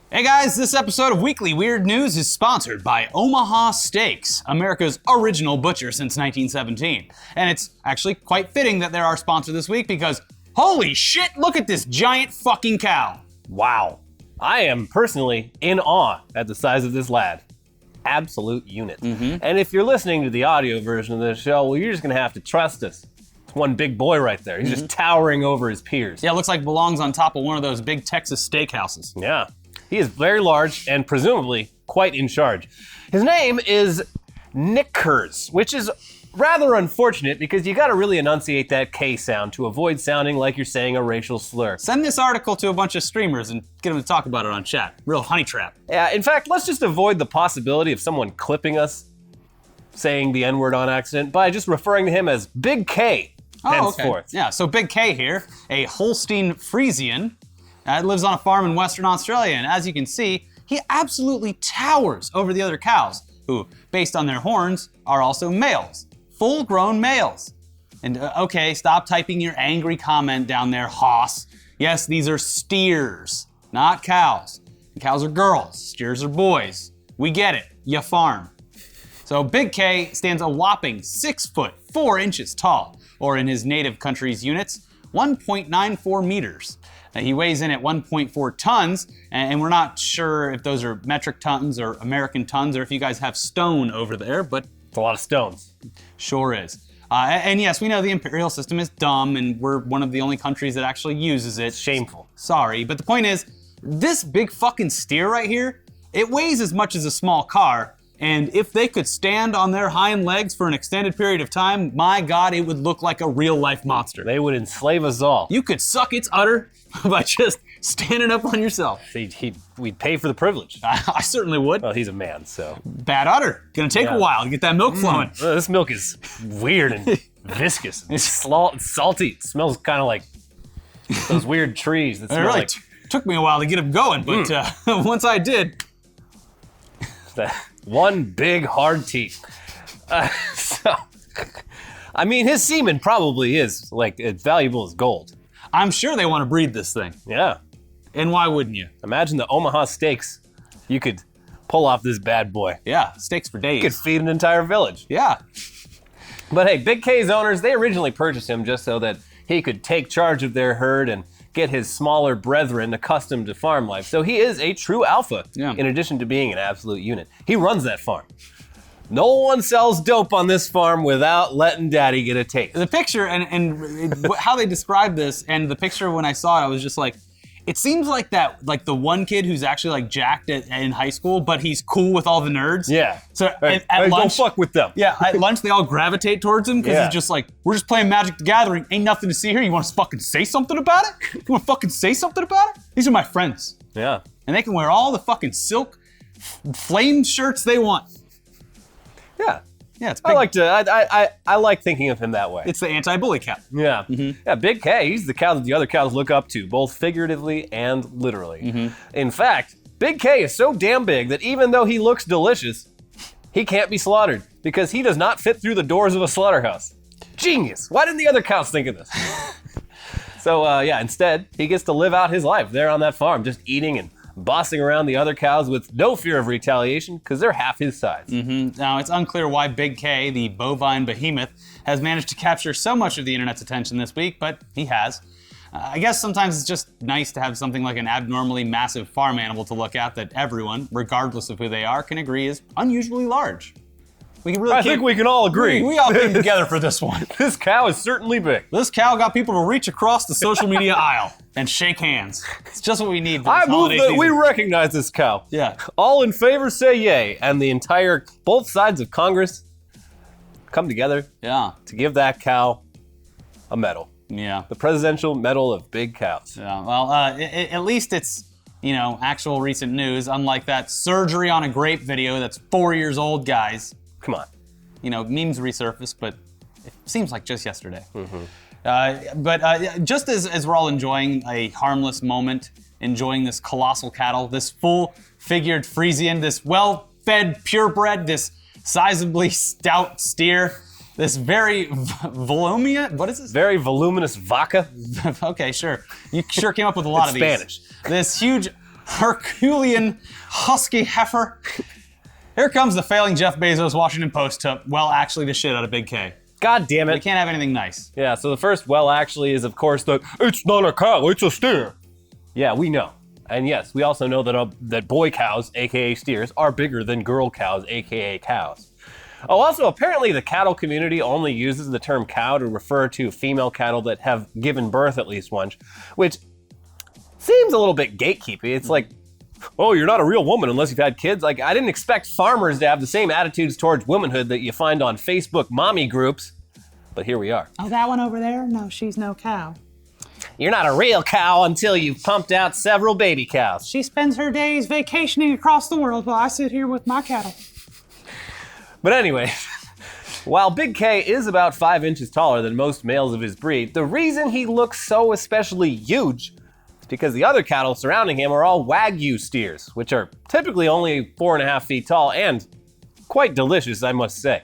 Hey guys, this episode of Weekly Weird News is sponsored by Omaha Steaks, America's original butcher since 1917. And it's actually quite fitting that they're our sponsor this week because, holy shit, look at this giant fucking cow. Wow. I am personally in awe at the size of this lad. Absolute unit. And if you're listening to the audio version of this show, well, you're just gonna have to trust us. It's one big boy right there. He's just towering over his peers. Yeah, looks like belongs on top of one of those big Texas steakhouses. Yeah. He is very large and presumably quite in charge. His name is Knickers, which is rather unfortunate because you gotta really enunciate that K sound to avoid sounding like you're saying a racial slur. Send this article to a bunch of streamers and get them to talk about it on chat. Real honey trap. Yeah, in fact, let's just avoid the possibility of someone clipping us saying the N-word on accident by just referring to him as Big K henceforth. Okay. Yeah, so Big K here, a Holstein Friesian, lives on a farm in Western Australia, and as you can see, he absolutely towers over the other cows, who, based on their horns, are also males. Full-grown males. And okay, stop typing your angry comment down there, hoss. Yes, these are steers, not cows. And cows are girls, steers are boys. We get it, you farm. So Big K stands a whopping 6 foot 4 inches tall, or in his native country's units, 1.94 meters. He weighs in at 1.4 tons, and we're not sure if those are metric tons or American tons, or if you guys have stone over there, but It's a lot of stones. Sure is. And yes, we know the imperial system is dumb, and we're one of the only countries that actually uses it. Shameful. Sorry, but the point is, this big fucking steer right here, it weighs as much as a small car, and if they could stand on their hind legs for an extended period of time, my God, it would look like a real-life monster. They would enslave us all. You could suck its udder by just standing up on yourself. We'd pay for the privilege. I certainly would. Well, he's a man, so. Bad udder. Gonna take a while to get that milk flowing. This milk is weird and viscous. It's salty. It smells kind of like those weird trees that It smell really like... took me a while to get them going, but once I did. One big hard teeth. I mean, his semen probably is like as valuable as gold. I'm sure they want to breed this thing. Yeah. And why wouldn't you? Imagine the Omaha Steaks. You could pull off this bad boy. Yeah, steaks for days. You could feed an entire village. Yeah. But hey, Big K's owners, they originally purchased him just so that he could take charge of their herd and get his smaller brethren accustomed to farm life. So he is a true alpha, in addition to being an absolute unit. He runs that farm. No one sells dope on this farm without letting daddy get a taste. The picture and how they describe this, and the picture when I saw it, I was just like, it seems like that, like the one kid who's actually like jacked in high school, but he's cool with all the nerds. Yeah. So hey, at lunch, don't fuck with them. Yeah, at lunch they all gravitate towards him because he's just like, we're just playing Magic the Gathering. Ain't nothing to see here. You want to fucking say something about it? You want to fucking say something about it? These are my friends. Yeah. And they can wear all the fucking silk flame shirts they want. Yeah. Yeah, it's big. I like thinking of him that way. It's the anti-bully cow. Yeah. Yeah, Big K, he's the cow that the other cows look up to, both figuratively and literally. In fact, Big K is so damn big that even though he looks delicious, he can't be slaughtered because he does not fit through the doors of a slaughterhouse. Genius. Why didn't the other cows think of this? So instead, he gets to live out his life there on that farm, just eating and bossing around the other cows with no fear of retaliation because they're half his size. Now, it's unclear why Big K, the bovine behemoth, has managed to capture so much of the internet's attention this week, but he has. I guess sometimes it's just nice to have something like an abnormally massive farm animal to look at that everyone, regardless of who they are, can agree is unusually large. I think we can all agree. We all came together for this one. This cow is certainly big. This cow got people to reach across the social media aisle and shake hands. It's just what we need. I move that we recognize this cow. Yeah. All in favor say yay, and the entire, both sides of Congress come together to give that cow a medal. Yeah. The Presidential Medal of Big Cows. Yeah, well, at least it's, actual recent news, unlike that surgery on a grape video that's 4 years old, guys. Come on. Memes resurface, but it seems like just yesterday. But just as we're all enjoying a harmless moment, enjoying this colossal cattle, this full-figured Friesian, this well-fed purebred, this sizably stout steer, this very what is this? Very voluminous vaca. Okay, sure. You sure came up with a lot of these. Spanish. This huge Herculean husky heifer. Here comes the failing Jeff Bezos Washington Post to, well, actually the shit out of Big K. God damn We it. can't have anything nice. Yeah, so the first well actually is, of course, the it's not a cow, it's a steer. Yeah, we know. And yes, we also know that boy cows, aka steers, are bigger than girl cows, aka cows. Oh, also, apparently the cattle community only uses the term cow to refer to female cattle that have given birth at least once, which seems a little bit gatekeepy. It's like, oh, you're not a real woman unless you've had kids. Like, I didn't expect farmers to have the same attitudes towards womanhood that you find on Facebook mommy groups, but here we are. Oh, that one over there? No, she's no cow. You're not a real cow until you've pumped out several baby cows. She spends her days vacationing across the world while I sit here with my cattle. But anyway, while Big K is about 5 inches taller than most males of his breed, the reason he looks so especially huge because the other cattle surrounding him are all Wagyu steers, which are typically only 4.5 feet tall and quite delicious, I must say.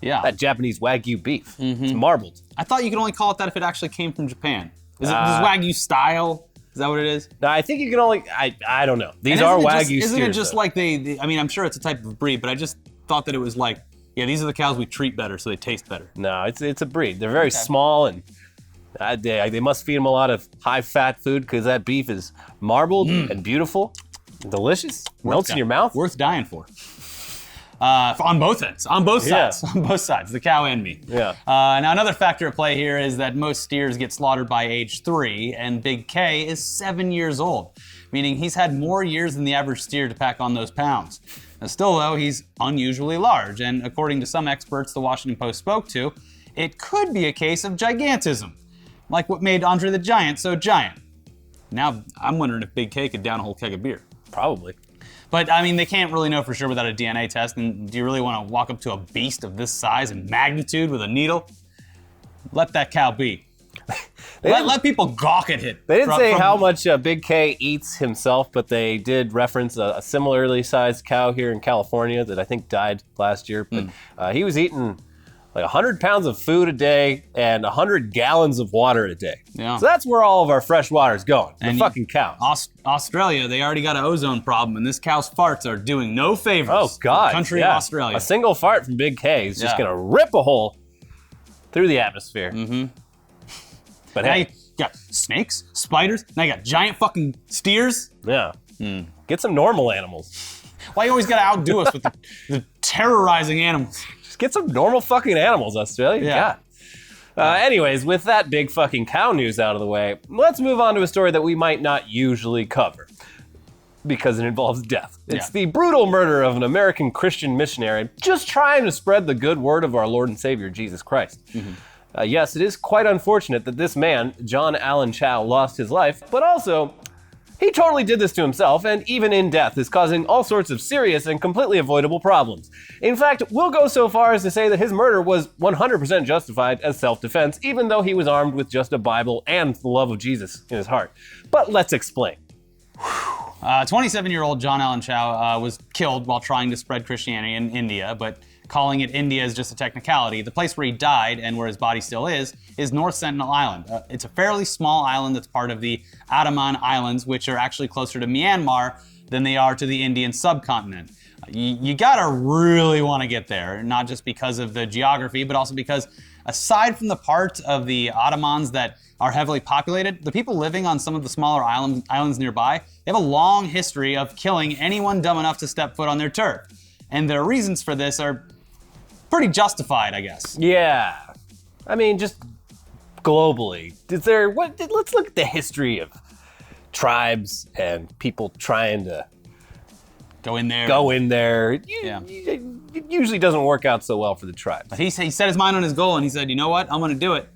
Yeah. That Japanese Wagyu beef. It's marbled. I thought you could only call it that if it actually came from Japan. Is it Wagyu style? Is that what it is? No, I think you can only, I don't know. These are Wagyu steers. Isn't it just though. like I mean, I'm sure it's a type of breed, but I just thought that it was like, yeah, these are the cows we treat better, so they taste better. No, it's a breed. They're very small and they must feed them a lot of high-fat food because that beef is marbled and beautiful, and delicious, melts in your mouth. Worth dying for. On both ends, on both sides, Yeah. on both sides, the cow and me. Yeah. Now another factor at play here is that most steers get slaughtered by age 3, and Big K is 7 years old, meaning he's had more years than the average steer to pack on those pounds. Now still though, he's unusually large, and according to some experts the Washington Post spoke to, it could be a case of gigantism, like what made Andre the Giant so giant. Now I'm wondering if Big K could down a whole keg of beer. Probably. But I mean, they can't really know for sure without a DNA test. And do you really want to walk up to a beast of this size and magnitude with a needle? Let that cow be. Let people gawk at it. They didn't say how much Big K eats himself, but they did reference a similarly sized cow here in California that I think died last year. But he was eating like 100 pounds of food a day and 100 gallons of water a day. Yeah. So that's where all of our fresh water is going. And the fucking cows. Australia, they already got an ozone problem, and this cow's farts are doing no favors. Oh, God. For the country yeah. of Australia. A single fart from Big K is just Yeah. going to rip a hole through the atmosphere. But Now hey, you got snakes, spiders, now you got giant fucking steers. yeah. Get some normal animals. Why you always gotta outdo us with the terrorizing animals? Just get some normal fucking animals, Australia. Yeah. God. Anyways, with that big fucking cow news out of the way, let's move on to a story that we might not usually cover because it involves death. It's the brutal murder of an American Christian missionary just trying to spread the good word of our Lord and Savior, Jesus Christ. Yes, it is quite unfortunate that this man, John Allen Chow, lost his life, but also, he totally did this to himself, and even in death is causing all sorts of serious and completely avoidable problems. In fact, we'll go so far as to say that his murder was 100% justified as self-defense, even though he was armed with just a Bible and the love of Jesus in his heart. But let's explain. 27-year-old John Allen Chow was killed while trying to spread Christianity in India, but calling it India is just a technicality. The place where he died and where his body still is North Sentinel Island. It's a fairly small island that's part of the Andaman Islands, which are actually closer to Myanmar than they are to the Indian subcontinent. You gotta really want to get there, not just because of the geography, but also because aside from the parts of the Andamans that are heavily populated, the people living on some of the smaller islands nearby, they have a long history of killing anyone dumb enough to step foot on their turf. And their reasons for this are pretty justified, I guess. Yeah. I mean, just globally, let's look at the history of tribes and people trying to Go in there. Yeah. It usually doesn't work out so well for the tribes. But he set his mind on his goal and he said, you know what, I'm gonna do it.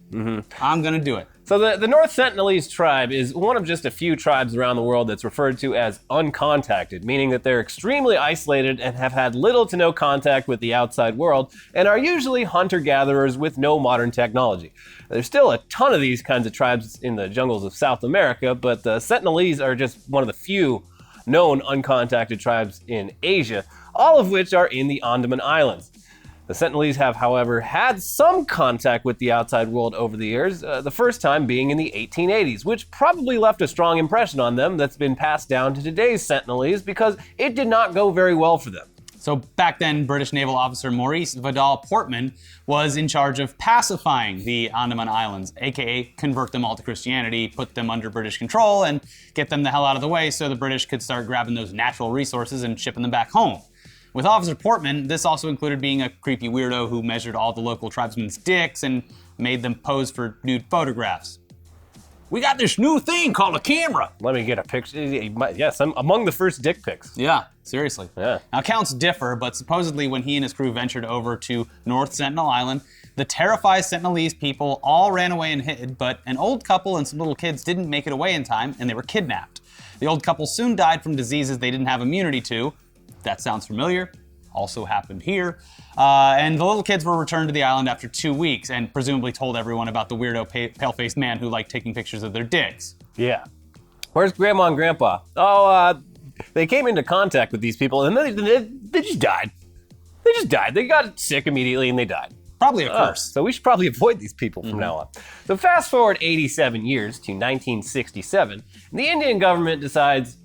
I'm gonna do it. So the North Sentinelese tribe is one of just a few tribes around the world that's referred to as uncontacted, meaning that they're extremely isolated and have had little to no contact with the outside world and are usually hunter-gatherers with no modern technology. There's still a ton of these kinds of tribes in the jungles of South America, but the Sentinelese are just one of the few known uncontacted tribes in Asia, all of which are in the Andaman Islands. The Sentinelese have, however, had some contact with the outside world over the years, the first time being in the 1880s, which probably left a strong impression on them that's been passed down to today's Sentinelese because it did not go very well for them. So back then, British naval officer Maurice Vidal Portman was in charge of pacifying the Andaman Islands, aka convert them all to Christianity, put them under British control, and get them the hell out of the way so the British could start grabbing those natural resources and shipping them back home. With Officer Portman, this also included being a creepy weirdo who measured all the local tribesmen's dicks and made them pose for nude photographs. We got this new thing called a camera. Let me get a picture. Yes, I'm among the first dick pics. Yeah, seriously. Yeah. Now, accounts differ, but supposedly when he and his crew ventured over to North Sentinel Island, the terrified Sentinelese people all ran away and hid, but an old couple and some little kids didn't make it away in time, and they were kidnapped. The old couple soon died from diseases they didn't have immunity to. That sounds familiar. Also happened here. And the little kids were returned to the island after 2 weeks and presumably told everyone about the weirdo pale-faced man who liked taking pictures of their dicks. Yeah. Where's Grandma and Grandpa? Oh, they came into contact with these people and they just died. They just died. They got sick immediately and they died. Probably a curse. So we should probably avoid these people from now on. So fast forward 87 years to 1967, and the Indian government decides,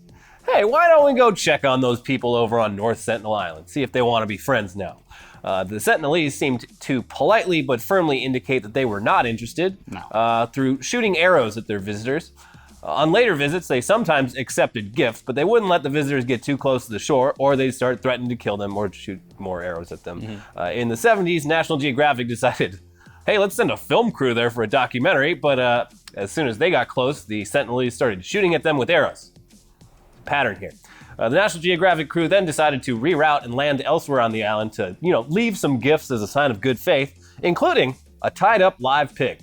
hey, why don't we go check on those people over on North Sentinel Island, see if they want to be friends now. The Sentinelese seemed to politely but firmly indicate that they were not interested through shooting arrows at their visitors. On later visits, they sometimes accepted gifts, but they wouldn't let the visitors get too close to the shore, or they'd start threatening to kill them or shoot more arrows at them. In the 70s, National Geographic decided, hey, let's send a film crew there for a documentary, but as soon as they got close, the Sentinelese started shooting at them with arrows. Pattern here. The National Geographic crew then decided to reroute and land elsewhere on the island to, leave some gifts as a sign of good faith, including a tied-up live pig.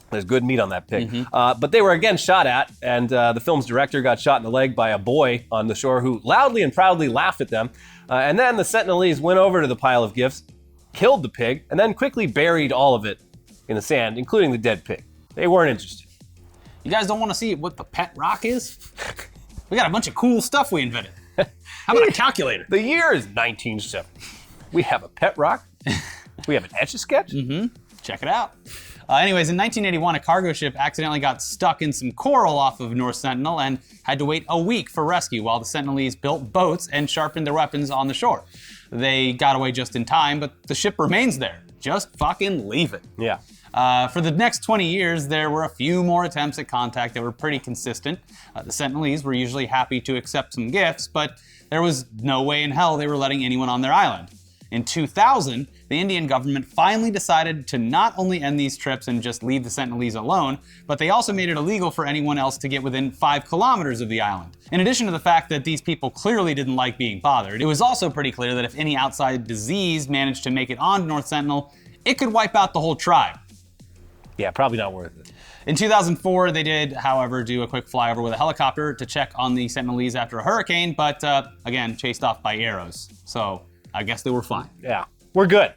There's good meat on that pig. But they were again shot at, and the film's director got shot in the leg by a boy on the shore who loudly and proudly laughed at them. And then the Sentinelese went over to the pile of gifts, killed the pig, and then quickly buried all of it in the sand, including the dead pig. They weren't interested. You guys don't want to see what the pet rock is? We got a bunch of cool stuff we invented. How about a calculator? The year is 1970. We have a pet rock. We have an Etch-a-Sketch. Check it out. Anyways, in 1981, a cargo ship accidentally got stuck in some coral off of North Sentinel and had to wait a week for rescue while the Sentinelese built boats and sharpened their weapons on the shore. They got away just in time, but the ship remains there. Just fucking leave it. Yeah. For the next 20 years, there were a few more attempts at contact that were pretty consistent. The Sentinelese were usually happy to accept some gifts, but there was no way in hell they were letting anyone on their island. In 2000, the Indian government finally decided to not only end these trips and just leave the Sentinelese alone, but they also made it illegal for anyone else to get within 5 kilometers of the island. In addition to the fact that these people clearly didn't like being bothered, it was also pretty clear that if any outside disease managed to make it onto North Sentinel, it could wipe out the whole tribe. Yeah, probably not worth it. In 2004, they did, however, do a quick flyover with a helicopter to check on the Sentinelese after a hurricane, but again, chased off by arrows. So I guess they were fine. Yeah, we're good.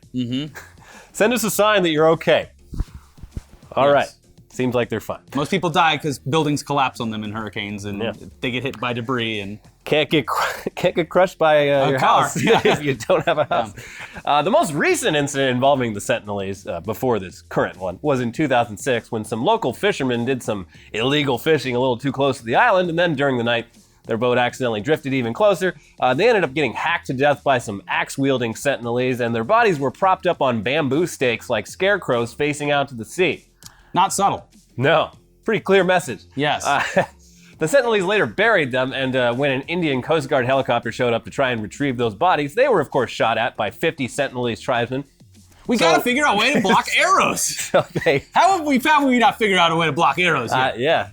Send us a sign that you're okay. All right. Seems like they're fine. Most people die because buildings collapse on them in hurricanes and they get hit by debris and can't get crushed by your car. house if you don't have a house. The most recent incident involving the Sentinelese before this current one was in 2006 when some local fishermen did some illegal fishing a little too close to the island, and then during the night their boat accidentally drifted even closer. They ended up getting hacked to death by some axe-wielding Sentinelese, and their bodies were propped up on bamboo stakes like scarecrows facing out to the sea. Not subtle. No. Pretty clear message. Yes. The Sentinelese later buried them, and when an Indian Coast Guard helicopter showed up to try and retrieve those bodies, they were, of course, shot at by 50 Sentinelese tribesmen. We gotta figure out a way to block arrows. How have we found we not figured out a way to block arrows yet? Yeah.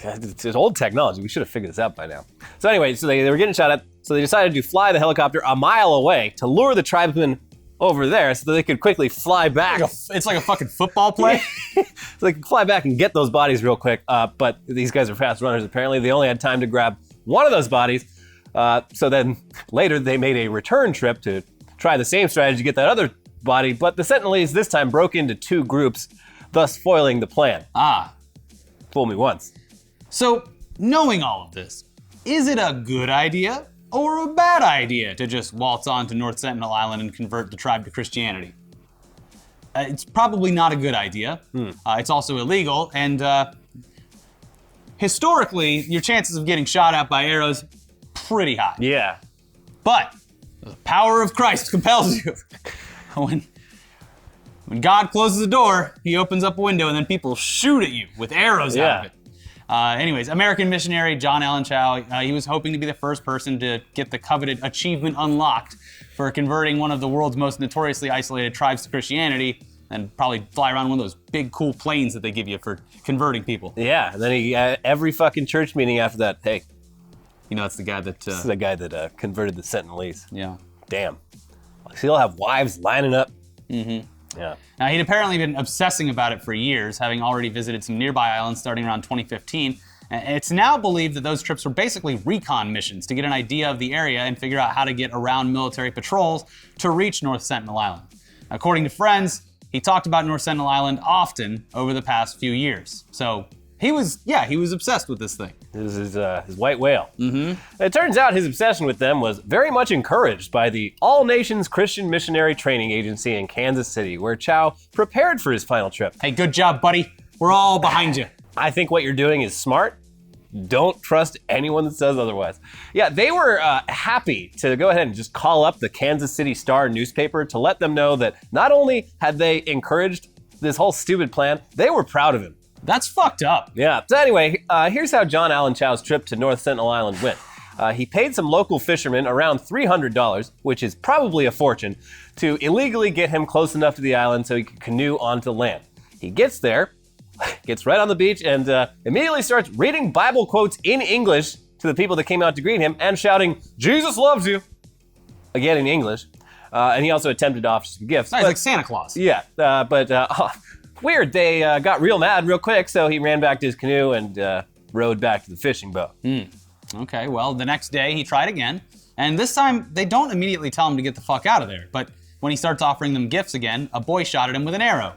It's old technology. We should have figured this out by now. So anyway, they were getting shot at, so they decided to fly the helicopter a mile away to lure the tribesmen over there so that they could quickly fly back. It's like a fucking football play. So they could fly back and get those bodies real quick. But these guys are fast runners. Apparently, they only had time to grab one of those bodies. So then later, they made a return trip to try the same strategy to get that other body. But the Sentinelese this time broke into 2 groups, thus foiling the plan. Fool me once. So, knowing all of this, is it a good idea or a bad idea to just waltz on to North Sentinel Island and convert the tribe to Christianity? It's probably not a good idea. It's also illegal, and historically, your chances of getting shot at by arrows, pretty high. Yeah. But the power of Christ compels you. When God closes the door, he opens up a window and then people shoot at you with arrows out of it. Anyways, American missionary John Allen Chau, he was hoping to be the first person to get the coveted achievement unlocked for converting one of the world's most notoriously isolated tribes to Christianity, and probably fly around one of those big cool planes that they give you for converting people. Yeah, and then he every fucking church meeting after that, hey. You know, that's the guy that... This is the guy that converted the Sentinelese. Yeah. Damn. He'll have wives lining up. Mm-hmm. Yeah. Now, he'd apparently been obsessing about it for years, having already visited some nearby islands starting around 2015. And it's now believed that those trips were basically recon missions to get an idea of the area and figure out how to get around military patrols to reach North Sentinel Island. According to friends, he talked about North Sentinel Island often over the past few years. So he was obsessed with this thing. This is his white whale. Mm-hmm. It turns out his obsession with them was very much encouraged by the All Nations Christian Missionary Training Agency in Kansas City, where Chau prepared for his final trip. Hey, good job, buddy. We're all behind you. I think what you're doing is smart. Don't trust anyone that says otherwise. Yeah, they were happy to go ahead and just call up the Kansas City Star newspaper to let them know that not only had they encouraged this whole stupid plan, they were proud of him. That's fucked up. Yeah. So anyway, here's how John Allen Chau's trip to North Sentinel Island went. He paid some local fishermen around $300, which is probably a fortune, to illegally get him close enough to the island so he could canoe onto land. He gets there, gets right on the beach, and immediately starts reading Bible quotes in English to the people that came out to greet him and shouting, "Jesus loves you," again in English. And he also attempted to offer some gifts. Nice, like Santa Claus. Yeah, but weird, they got real mad real quick, so he ran back to his canoe and rowed back to the fishing boat. Okay, well, the next day he tried again, and this time they don't immediately tell him to get the fuck out of there, but when he starts offering them gifts again, a boy shot at him with an arrow.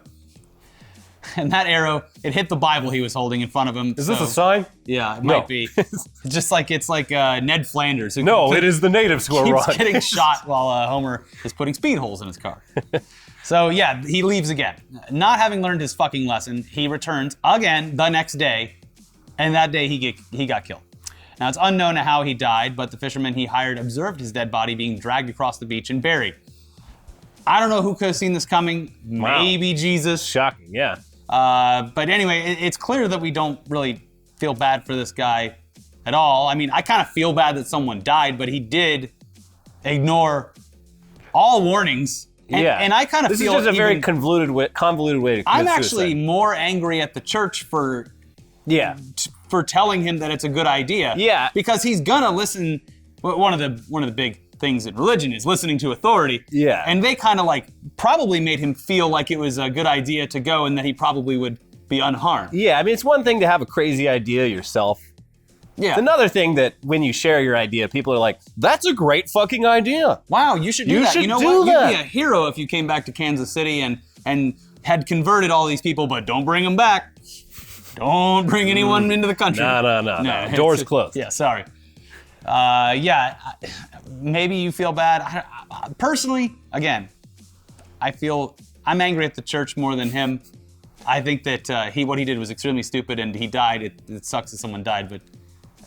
And that arrow, it hit the Bible he was holding in front of him. Is this a sign? Yeah, it might be. It's like Ned Flanders. Who No, it is the natives who are wrong. Keeps getting shot while Homer is putting speed holes in his car. So yeah, he leaves again. Not having learned his fucking lesson, he returns again the next day, and that day he got killed. Now it's unknown how he died, but the fisherman he hired observed his dead body being dragged across the beach and buried. I don't know who could have seen this coming. Wow. Maybe Jesus. Shocking, yeah. But anyway, it's clear that we don't really feel bad for this guy at all. I mean, I kind of feel bad that someone died, but he did ignore all warnings. And I kind of feel this is just a very convoluted way to commit I'm actually suicide. more angry at the church for telling him that it's a good idea. Yeah. Because he's gonna listen. One of the big things in religion is listening to authority. Yeah. And they kind of probably made him feel like it was a good idea to go and that he probably would be unharmed. Yeah, I mean, it's one thing to have a crazy idea yourself. Yeah. It's another thing that when you share your idea, people are like, "That's a great fucking idea. Wow, you should do that. You know what? You'd be a hero if you came back to Kansas City and had converted all these people, but don't bring them back. Don't bring anyone into the country. No. Doors closed. Yeah, sorry. Maybe you feel bad. Personally, again, I'm angry at the church more than him. I think that what he did was extremely stupid, and he died. It sucks that someone died, but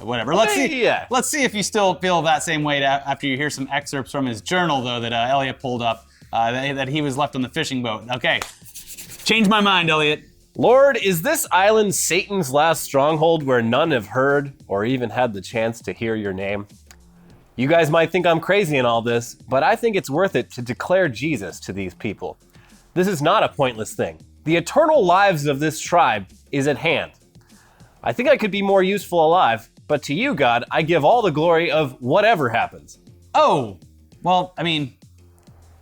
whatever. Let's see if you still feel that same way after you hear some excerpts from his journal, though, that Elliott pulled up, that he was left on the fishing boat. Okay, change my mind, Elliott. Lord, is this island Satan's last stronghold where none have heard or even had the chance to hear your name? You guys might think I'm crazy in all this, but I think it's worth it to declare Jesus to these people. This is not a pointless thing. The eternal lives of this tribe is at hand. I think I could be more useful alive, but to you, God, I give all the glory of whatever happens. Oh, well, I mean,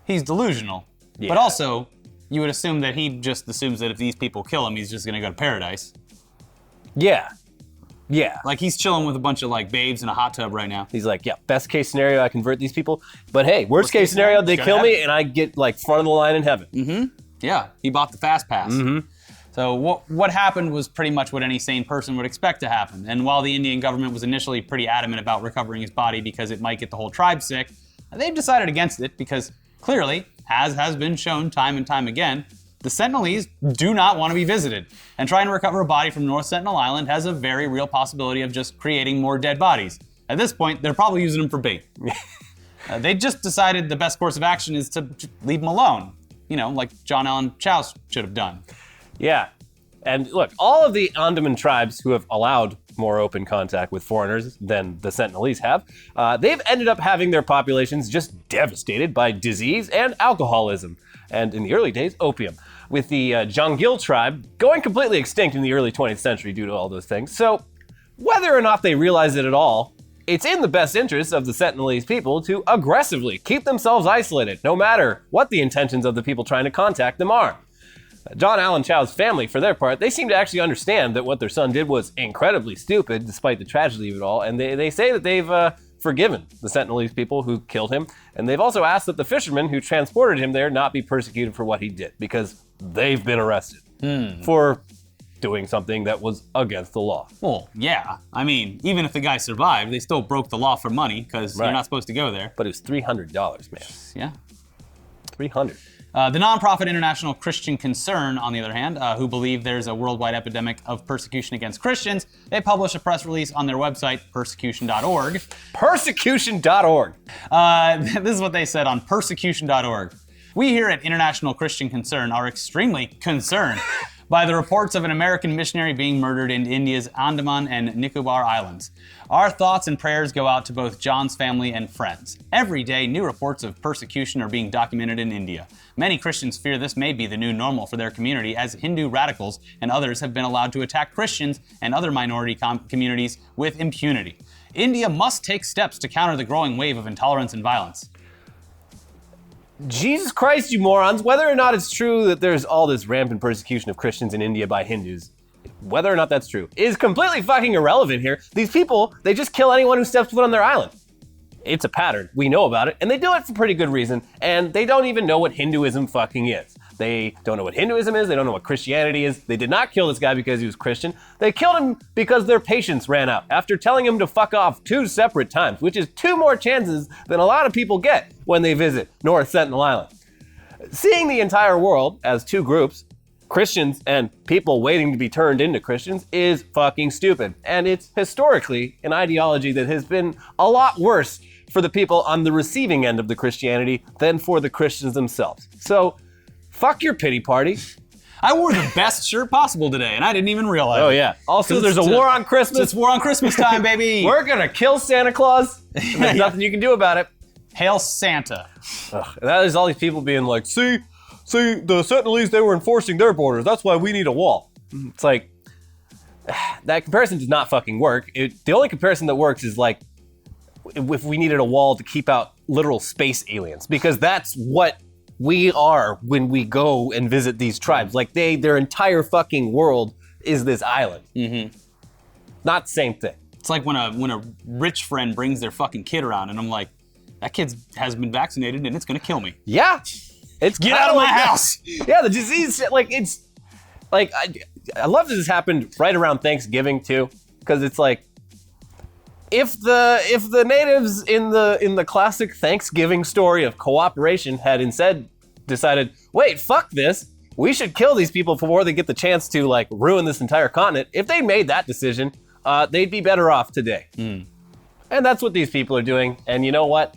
he's delusional, Yeah. but also you would assume that he just assumes that if these people kill him, he's just gonna go to paradise. Yeah. Like he's chilling with a bunch of babes in a hot tub right now. He's like, yeah, best case scenario, I convert these people. But hey, worst case scenario, they kill me and I get front of the line in heaven. Yeah, he bought the fast pass. So what happened was pretty much what any sane person would expect to happen. And while the Indian government was initially pretty adamant about recovering his body because it might get the whole tribe sick, they've decided against it because clearly, as has been shown time and time again, the Sentinelese do not want to be visited. And trying to recover a body from North Sentinel Island has a very real possibility of just creating more dead bodies. At this point, they're probably using them for bait. They just decided the best course of action is to leave them alone. You know, like John Allen Chow's should have done. Yeah. And look, all of the Andaman tribes who have allowed more open contact with foreigners than the Sentinelese have, they've ended up having their populations just devastated by disease and alcoholism. And in the early days, opium. With the Jangil tribe going completely extinct in the early 20th century due to all those things. So whether or not they realize it at all, it's in the best interest of the Sentinelese people to aggressively keep themselves isolated, no matter what the intentions of the people trying to contact them are. John Allen Chow's family, for their part, they seem to actually understand that what their son did was incredibly stupid, despite the tragedy of it all, and they say that they've forgiven the Sentinelese people who killed him, and they've also asked that the fishermen who transported him there not be persecuted for what he did, because they've been arrested for doing something that was against the law. Well, yeah. I mean, even if the guy survived, they still broke the law for money, because you're not supposed to go there. But it was $300, man. Yeah. $300. The nonprofit International Christian Concern, on the other hand, who believe there's a worldwide epidemic of persecution against Christians, they published a press release on their website, persecution.org. Persecution.org. This is what they said on persecution.org. We here at International Christian Concern are extremely concerned by the reports of an American missionary being murdered in India's Andaman and Nicobar Islands. Our thoughts and prayers go out to both John's family and friends. Every day, new reports of persecution are being documented in India. Many Christians fear this may be the new normal for their community, as Hindu radicals and others have been allowed to attack Christians and other minority communities with impunity. India must take steps to counter the growing wave of intolerance and violence. Jesus Christ, you morons. Whether or not it's true that there's all this rampant persecution of Christians in India by Hindus, whether or not that's true, is completely fucking irrelevant here. These people, they just kill anyone who steps foot on their island. It's a pattern. We know about it, and they do it for pretty good reason, and they don't even know what Hinduism fucking is. They don't know what Hinduism is, they don't know what Christianity is. They did not kill this guy because he was Christian. They killed him because their patience ran out after telling him to fuck off 2 separate times, which is 2 more chances than a lot of people get when they visit North Sentinel Island. Seeing the entire world as 2 groups, Christians and people waiting to be turned into Christians, is fucking stupid. And it's historically an ideology that has been a lot worse for the people on the receiving end of the Christianity than for the Christians themselves. So, fuck your pity party. I wore the best shirt possible today, and I didn't even realize it. Oh, yeah. Also, there's a war on Christmas. It's war on Christmas time, baby. We're gonna kill Santa Claus, and there's nothing you can do about it. Hail Santa. Ugh, and that is all these people being like, see, the Sentinelese, they were enforcing their borders. That's why we need a wall. It's like, that comparison does not fucking work. The only comparison that works is like, if we needed a wall to keep out literal space aliens, because that's what we are when we go and visit these tribes. Like their entire fucking world is this island. Mm-hmm. Not the same thing. It's like when a rich friend brings their fuking kid around and I'm like, that kid hasn't been vaccinated and it's gonna kill me. Yeah. Get out of my house. Yeah, the disease, like it's, like I love that this happened right around Thanksgiving too, because it's like, if the natives in the classic Thanksgiving story of cooperation had instead decided, wait, fuck this, we should kill these people before they get the chance to like ruin this entire continent. If they made that decision, they'd be better off today. And that's what these people are doing. And you know what?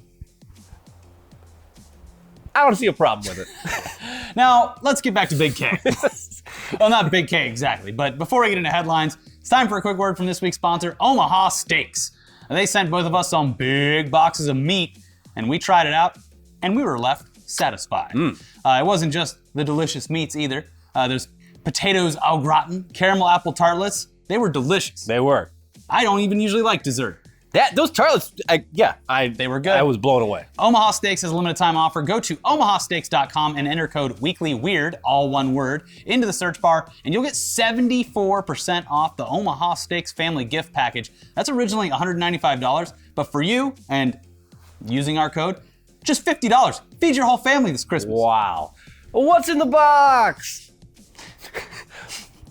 I don't see a problem with it. Now, let's get back to Big K. Well, not Big K exactly, but before we get into headlines, it's time for a quick word from this week's sponsor, Omaha Steaks. And they sent both of us some big boxes of meat, and we tried it out, and we were left satisfied. It wasn't just the delicious meats either. There's potatoes au gratin, caramel apple tartlets. They were delicious. They were. I don't even usually like dessert. Those tartlets, they were good. I was blown away. Omaha Steaks has a limited time offer. Go to omahasteaks.com and enter code WEEKLYWEIRD, all one word, into the search bar, and you'll get 74% off the Omaha Steaks family gift package. That's originally $195, but for you and using our code, just $50. Feed your whole family this Christmas. Wow. Well, what's in the box?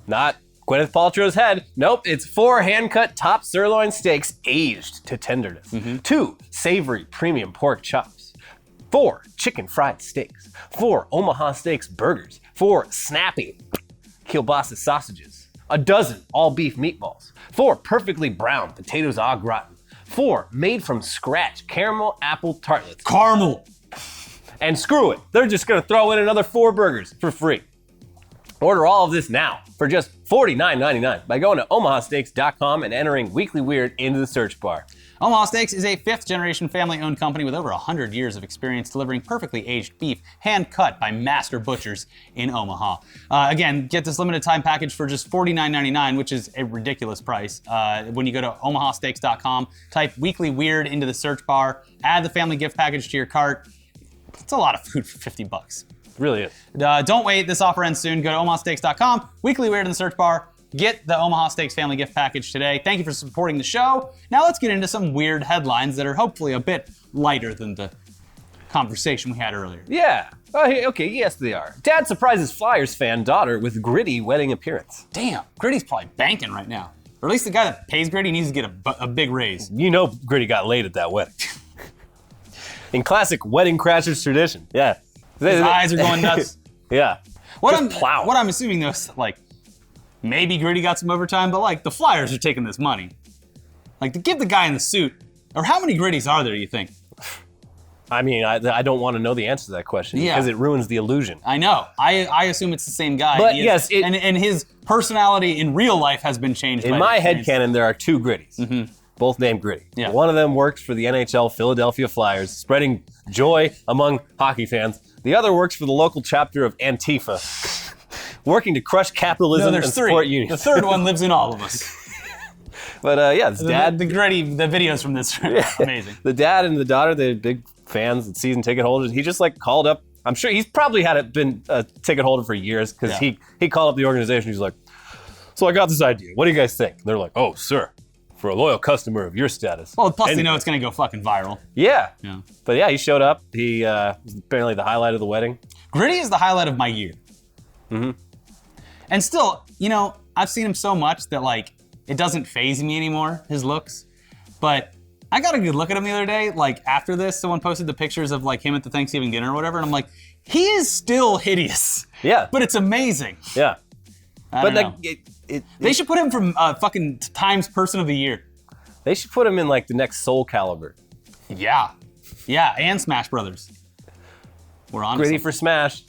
Not Gwyneth Paltrow's head. Nope, it's 4 hand-cut top sirloin steaks aged to tenderness. 2 savory premium pork chops. 4 chicken fried steaks. 4 Omaha Steaks burgers. 4 snappy kielbasa sausages. A dozen all-beef meatballs. 4 perfectly browned potatoes au gratin. 4 made from scratch caramel apple tartlets. Caramel. And screw it, they're just gonna throw in another 4 burgers for free. Order all of this now for just $49.99 by going to omahasteaks.com and entering Weekly Weird into the search bar. Omaha Steaks is a 5th-generation family-owned company with over 100 years of experience delivering perfectly aged beef, hand-cut by master butchers in Omaha. Again, get this limited time package for just $49.99, which is a ridiculous price. When you go to omahasteaks.com, type Weekly Weird into the search bar, add the family gift package to your cart. It's a lot of food for 50 bucks. It really is. Don't wait, this offer ends soon. Go to omahasteaks.com, Weekly Weird in the search bar. Get the Omaha Steaks family gift package today. Thank you for supporting the show. Now let's get into some weird headlines that are hopefully a bit lighter than the conversation we had earlier. Yeah. Okay, yes they are. Dad surprises Flyers fan daughter with gritty wedding appearance. Damn, Gritty's probably banking right now. Or at least the guy that pays Gritty needs to get a big raise. You know Gritty got laid at that wedding. In classic wedding crashers tradition. Yeah. His eyes are going nuts. Yeah. What I'm assuming though is like, maybe Gritty got some overtime, but like the Flyers are taking this money. Like to give the guy in the suit, or how many Gritties are there, you think? I mean, I don't want to know the answer to that question because it ruins the illusion. I know. I assume it's the same guy. But yes, and his personality in real life has been changed. In my headcanon, there are 2 Gritties, both named Gritty. Yeah. One of them works for the NHL Philadelphia Flyers, spreading joy among hockey fans. The other works for the local chapter of Antifa, working to crush capitalism and support unions. The third one lives in all of us. But yeah, his dad. The videos from this are amazing. The dad and the daughter, they're big fans and season ticket holders. He just like called up. I'm sure he's probably been a ticket holder for years because he called up the organization. He's like, so I got this idea. What do you guys think? And they're like, oh, sir, for a loyal customer of your status. Well, plus they know it's going to go fucking viral. Yeah. But yeah, he showed up. He was apparently the highlight of the wedding. Gritty is the highlight of my year. And still, you know, I've seen him so much that like, it doesn't faze me anymore, his looks. But I got a good look at him the other day. Like after this, someone posted the pictures of like him at the Thanksgiving dinner or whatever. And I'm like, he is still hideous. Yeah. But it's amazing. Yeah. But like, they should put him from fucking Times Person of the Year. They should put him in like the next Soul Calibur. Yeah. Yeah, and Smash Brothers. We're on. Gritty for Smash.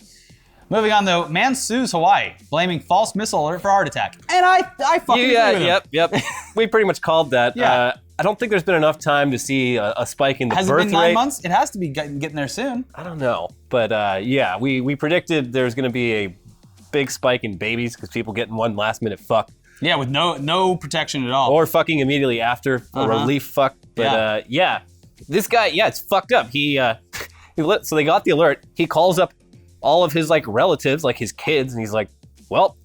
Moving on though, man sues Hawaii, blaming false missile alert for heart attack. And I fucking agree with him. Yep. We pretty much called that. Yeah. I don't think there's been enough time to see a spike in the birth rate. Has it been 9 months? It has to be getting there soon. I don't know. But yeah, we predicted there's going to be a big spike in babies because people getting one last minute fuck. Yeah, with no protection at all. Or fucking immediately after, a relief fuck. But yeah, this guy, it's fucked up. So they got the alert. He calls up all of his like relatives, like his kids, and he's like, well,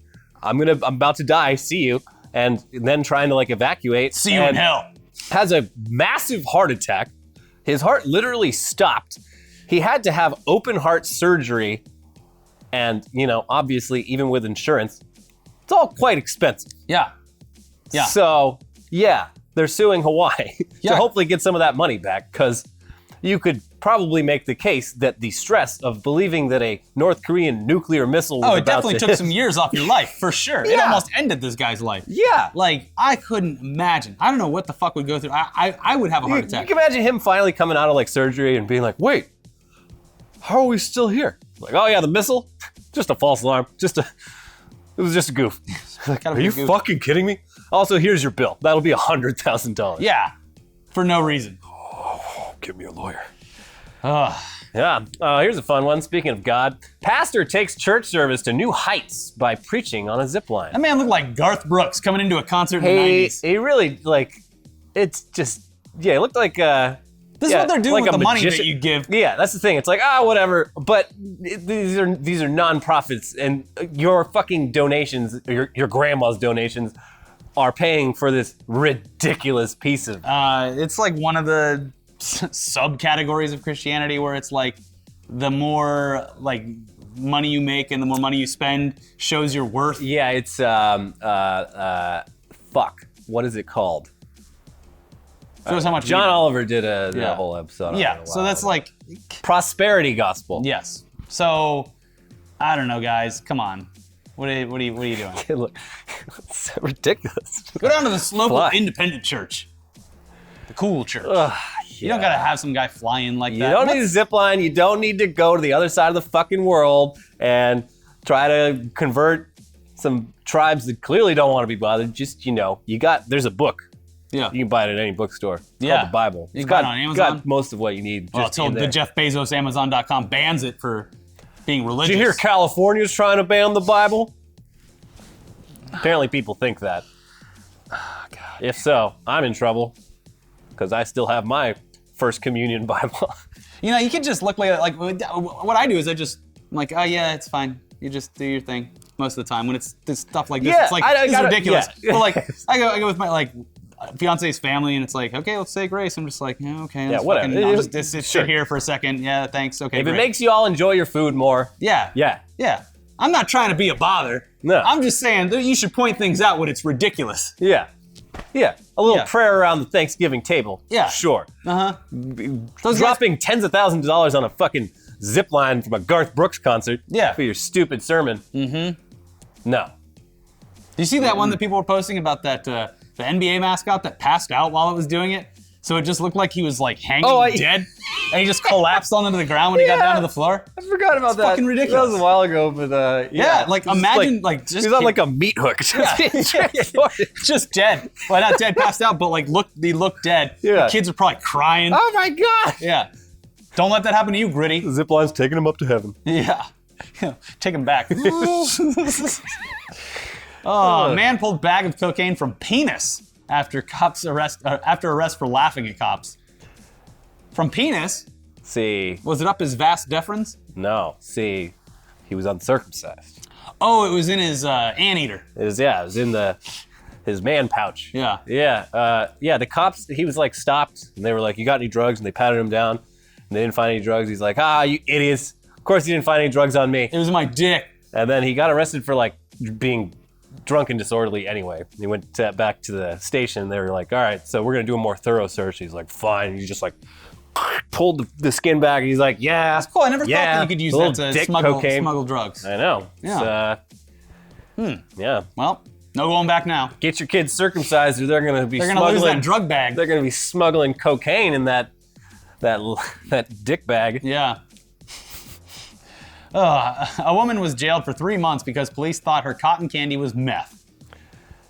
I'm about to die, see you. And then trying to like evacuate. See you in hell. Has a massive heart attack. His heart literally stopped. He had to have open heart surgery. And, you know, obviously, even with insurance, it's all quite expensive. Yeah. Yeah. So, yeah, they're suing Hawaii to hopefully get some of that money back, because you could probably make the case that the stress of believing that a North Korean nuclear missile was it definitely took some years off your life, for sure. It almost ended this guy's life. Yeah. Like, I couldn't imagine. I don't know what the fuck would go through. I would have a heart attack. You can imagine him finally coming out of like surgery and being like, wait, how are we still here? Like, oh yeah, the missile? Just a false alarm. It was just a goof. Like, are you fucking kidding me? Also, here's your bill. That'll be $100,000. Yeah, for no reason. Oh, give me a lawyer. Yeah. Here's a fun one. Speaking of God, pastor takes church service to new heights by preaching on a zipline. That man looked like Garth Brooks coming into a concert in the 90s. He really, like, it's just, it looked like... This is what they're doing like with the money that you give. Yeah, that's the thing. It's like, whatever. But these are nonprofits, and your fucking donations, your grandma's donations, are paying for this ridiculous piece of... It's like one of the subcategories of Christianity where it's like the more like money you make and the more money you spend shows your worth. Yeah, it's fuck. What is it called? Shows how much John Oliver did a whole episode on it. Yeah, so that's like prosperity gospel. Yes. So I don't know, guys. Come on. What are you doing? Look, it's ridiculous. Go down to the local Fly. independent church. The cool church. You Yeah. don't gotta have some guy flying like that. You don't need a zip line. You don't need to go to the other side of the fucking world and try to convert some tribes that clearly don't want to be bothered. Just, there's a book. Yeah. You can buy it at any bookstore. It's Yeah. called the Bible. You It's can buy it got, on it's Amazon. got most of what you need. Well, just until in the there. Jeff Bezos Amazon.com bans it for being religious. Did you hear California's trying to ban the Bible? Apparently people think that. Oh, God. If so, I'm in trouble because I still have my First Communion Bible. You can just look like what I do is I'm like, oh yeah, it's fine. You just do your thing most of the time. When it's this stuff like this, Yeah, it's like I this is gotta- ridiculous. yeah. But like I go with my fiance's family, and it's like, okay, let's say grace. I'm just like, yeah, okay, let's whatever. fucking- I'll just Sure. sit here for a second. Yeah, thanks. Okay, If great. it makes you all enjoy your food more, yeah. yeah. I'm not trying to be a bother. No. I'm just saying that you should point things out when it's ridiculous. Yeah. A little Yeah. prayer around the Thanksgiving table. Yeah. Sure. Uh huh. Dropping tens of thousands of dollars on a fucking zip line from a Garth Brooks concert. Yeah. For your stupid sermon. Mm-hmm. No. Do you see that one that people were posting about that the NBA mascot that passed out while it was doing it? So it just looked like he was like hanging dead, and he just collapsed onto the ground when he got down to the floor. I forgot about that. fucking ridiculous. That was a while ago, but Yeah, like He was imagine just just he was on like a meat hook. just dead. Well, not dead, passed out, but like he looked dead. Yeah. The kids are probably crying. Oh my god! Yeah. Don't let that happen to you, Gritty. The zip line's taking him up to heaven. Yeah. Take him back. Oh, a man pulled bag of cocaine from penis after arrest for laughing at cops. From penis? See, Was it up his vast deferens? no, see, he was uncircumcised. Oh, it was in his anteater. It was in his man pouch. Yeah. The cops, he was like stopped and they were like, you got any drugs? And they patted him down and they didn't find any drugs. He's like, you idiots. Of course you didn't find any drugs on me. It was in my dick. And then he got arrested for like being drunk and disorderly anyway. He went back to the station. They were like, all right, so we're going to do a more thorough search. He's like, fine. He just like pulled the skin back. He's like, yeah. That's cool. I never thought that you could use that to smuggle drugs. I know. Yeah. Yeah. Well, no going back now. Get your kids circumcised or they're going to be They're going to lose that drug bag. They're going to be smuggling cocaine in that dick bag. Yeah. A woman was jailed for 3 months because police thought her cotton candy was meth.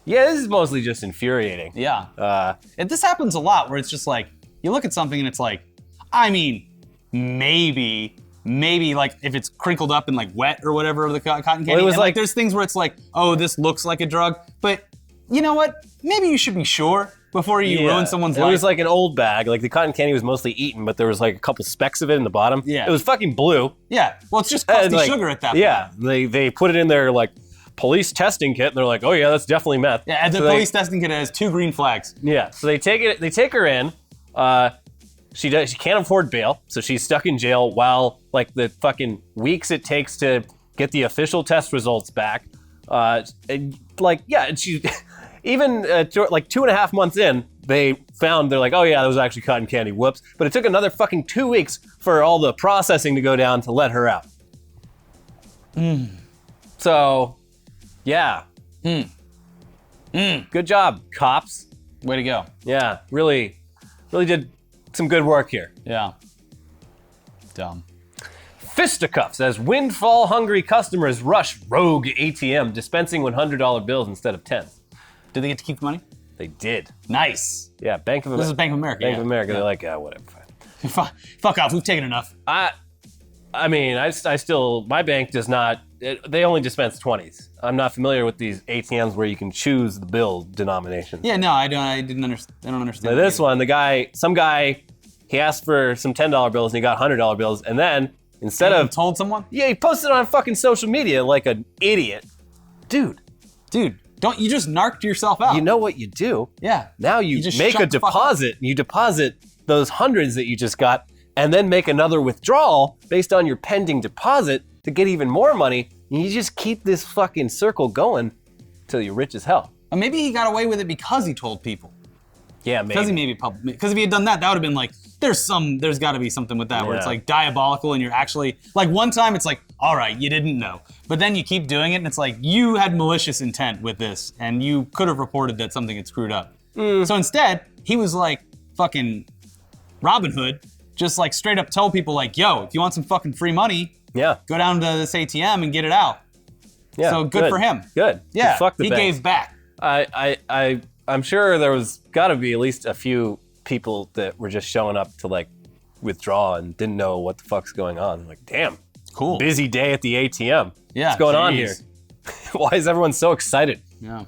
Yeah, this is mostly just infuriating. Yeah. And this happens a lot where it's just like, you look at something and it's like, I mean, maybe like if it's crinkled up and like wet or whatever, the cotton candy. Well, it was and, like there's things where it's like, oh, this looks like a drug, but you know what? Maybe you should be sure before you ruin someone's life. It was like an old bag. Like the cotton candy was mostly eaten, but there was like a couple specks of it in the bottom. Yeah. It was fucking blue. Yeah. Well, it's just crusty like, sugar at that point. Yeah. They put it in their like police testing kit and they're like, oh yeah, that's definitely meth. Yeah, and the So police testing kit has 2 green flags. Yeah. So they take her in. She can't afford bail, so she's stuck in jail while like the fucking weeks it takes to get the official test results back. And she even like 2.5 months in, they're like, oh yeah, that was actually cotton candy. Whoops. But it took another fucking 2 weeks for all the processing to go down to let her out. So, yeah. Good job, cops. Way to go. Yeah, really did some good work here. Yeah. Dumb. Fisticuffs as windfall-hungry customers rush rogue ATM, dispensing $100 bills instead of 10s. Did they get to keep the money? They did. Nice. Yeah, Bank of America. This is Bank of America. Bank of America. They're like, whatever. Fuck off. We've taken enough. I mean, I still, my bank does not, they only dispense 20s. I'm not familiar with these ATMs where you can choose the bill denomination. Yeah, no, I don't understand. But this one, some guy, he asked for some $10 bills and he got $100 bills. And then instead of, told someone? yeah, he posted it on fucking social media like an idiot. Dude, don't you just narked yourself out? you know what you do? Yeah. Now you just make shut a the fuck up. deposit. You deposit those hundreds that you just got and then make another withdrawal based on your pending deposit to get even more money. And you just keep this fucking circle going till you're rich as hell. Or maybe he got away with it because he told people. Yeah, maybe. Because he made it public. Because if he had done that, that would have been like, there's got to be something with that where it's like diabolical and you're actually, like one time it's like, all right, you didn't know. But then you keep doing it and it's like, you had malicious intent with this and you could have reported that something had screwed up. So instead, he was like fucking Robin Hood, just like straight up tell people like, yo, if you want some fucking free money, go down to this ATM and get it out. Yeah, so good for him. Good. Yeah, fuck the he banks. gave back. I'm sure there was got to be at least a few people that were just showing up to like withdraw and didn't know what the fuck's going on. Like, damn, cool. Busy day at the ATM. Yeah, what's going on here? Why is everyone so excited? Yeah.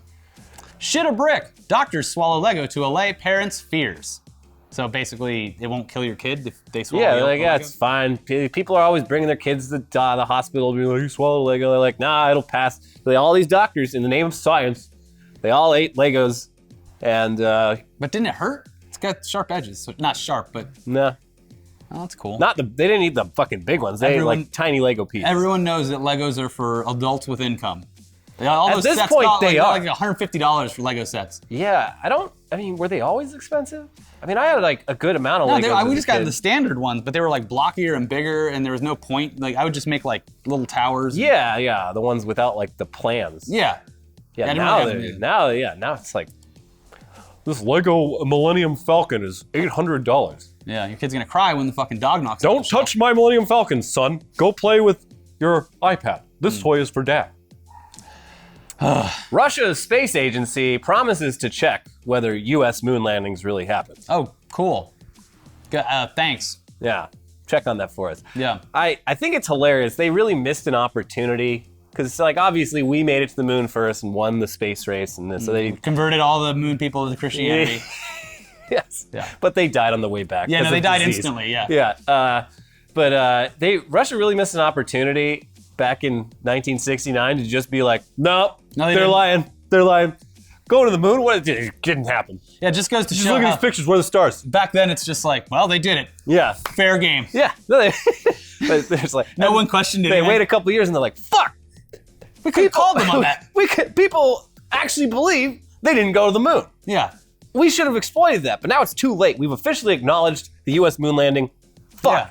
Shit a brick. Doctors swallow Lego to allay parents' fears. So basically, it won't kill your kid if they swallow. Yeah, like it's fine. People are always bringing their kids to the hospital, being like, "You swallow Lego." They're like, "Nah, it'll pass." All these doctors, in the name of science, they all ate Legos. And but didn't it hurt? It's got sharp edges, so not sharp, but nah. Oh, that's cool. They didn't eat the fucking big ones. They ate like tiny Lego pieces. Everyone knows that Legos are for adults with income. All At those this sets point, got they are like $150 for Lego sets. Yeah, I mean, were they always expensive? I mean, I had like a good amount of Legos. We just got the standard ones, but they were like blockier and bigger, and there was no point. Like I would just make like little towers. Yeah, the ones without like the plans. Yeah. Now it's like, this Lego Millennium Falcon is $800. Yeah, your kid's gonna cry when the fucking dog knocks. Don't touch my Millennium Falcon, son. Go play with your iPad. This toy is for dad. Russia's space agency promises to check whether U.S. moon landings really happened. Oh, cool. Thanks. Yeah, check on that for us. Yeah. I think it's hilarious. They really missed an opportunity. Because it's like, obviously, we made it to the moon first and won the space race. And so they converted all the moon people to Christianity. Yes. Yeah. But they died on the way back. Yeah, no, they died instantly, yeah. Yeah. Russia really missed an opportunity back in 1969 to just be like, no, they're lying. They're lying. Going to the moon? What? It didn't happen. Yeah, it just goes to show. Just look at these pictures. Where are the stars? Back then, it's just like, well, they did it. Yeah. Fair game. Yeah. There's like, no one questioned it. They wait a couple years and they're like, fuck. We could have called them on that. People actually believe they didn't go to the moon. Yeah. We should have exploited that, but now it's too late. We've officially acknowledged the U.S. moon landing. Fuck. Yeah.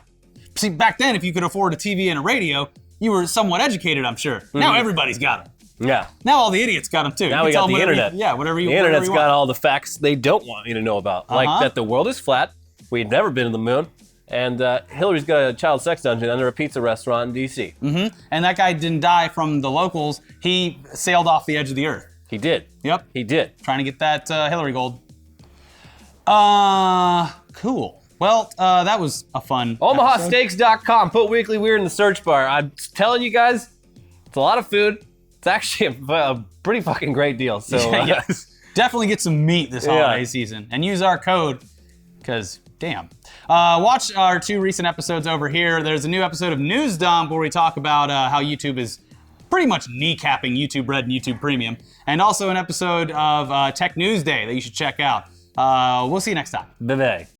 See, back then, if you could afford a TV and a radio, you were somewhat educated, I'm sure. Now everybody's got them. Yeah. Now all the idiots got them too. Now we got the internet. Whatever you want. The internet's got all the facts they don't want you to know about. Like that the world is flat, we've never been to the moon, and Hillary's got a child sex dungeon under a pizza restaurant in D.C. Mm-hmm. And that guy didn't die from the locals. He sailed off the edge of the earth. He did. Yep. He did. Trying to get that Hillary gold. Cool. Well, that was a fun OmahaSteaks.com. Put Weekly Weird in the search bar. I'm telling you guys, it's a lot of food. It's actually a pretty fucking great deal. So definitely get some meat this holiday season and use our code because damn. Watch our 2 recent episodes over here. There's a new episode of News Dump where we talk about how YouTube is pretty much kneecapping YouTube Red and YouTube Premium, and also an episode of Tech News Day that you should check out. We'll see you next time. Bye-bye.